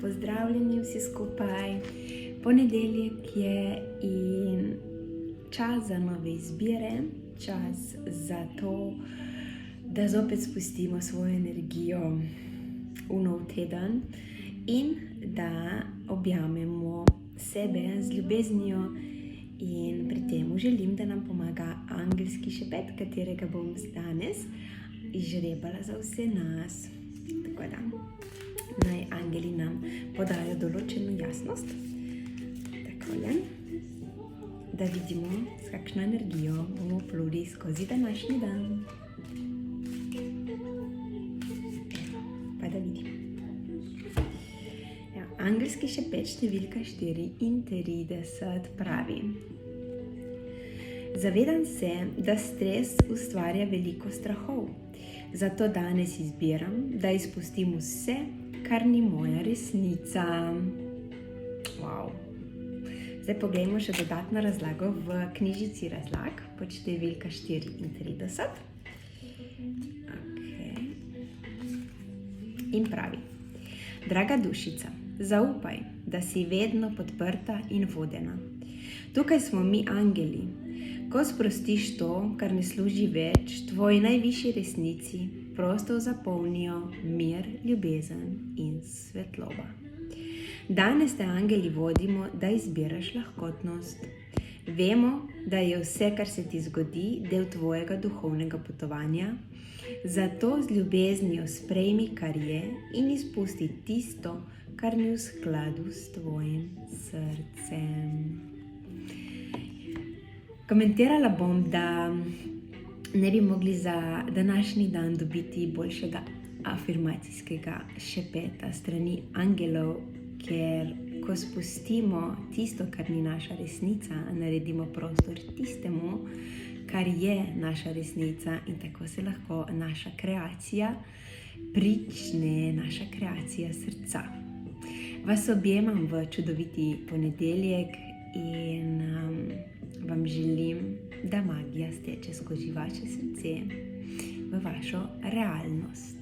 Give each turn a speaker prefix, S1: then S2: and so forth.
S1: Pozdravljeni vsi skupaj. Ponedeljek je in čas za nove izbire, čas za to, da zopet spustimo svojo energijo v nov teden in da objamemo sebe z ljubeznijo. In pri tem želim, da nam pomaga angelski šepet, katerega bom danes izžrebala za vse nas. Tako da naj angeli nam podajo določeno jasnost, takole, da vidimo, s kakšno energijo bomo pluli skozi današnji dan. Pa da vidimo. Ja, angelski šepet številka 34 pravi: zavedam se, da stres ustvarja veliko strahov, zato danes izbiram, da izpustim vse, kar ni moja resnica. Wow. Zdaj poglejmo še dodatno razlago v knjižici razlag pod številka 34. Okay. In pravi: draga dušica, zaupaj, da si vedno podprta in vodena. Tukaj smo mi angeli. Ko sprostiš to, kar ne služi več, tvoji najvišji resnici prostor zapolnijo mir, ljubezen in svetloba. Danes te angeli vodimo, da izbiraš lahkotnost. Vemo, da je vse, kar se ti zgodi, del tvojega duhovnega potovanja, zato z ljubeznijo sprejmi, kar je, in izpusti tisto, kar ni v skladu s tvojim srcem. Komentirala bom, da ne bi mogli za današnji dan dobiti boljšega afirmacijskega šepeta strani angelov, ker ko spustimo tisto, kar ni naša resnica, naredimo prostor tistemu, kar je naša resnica, in tako se lahko naša kreacija prične, naša kreacija srca. Vas objemam v čudoviti ponedeljek in vam želim, da magija steče skozi vaše srce v vašo realnost.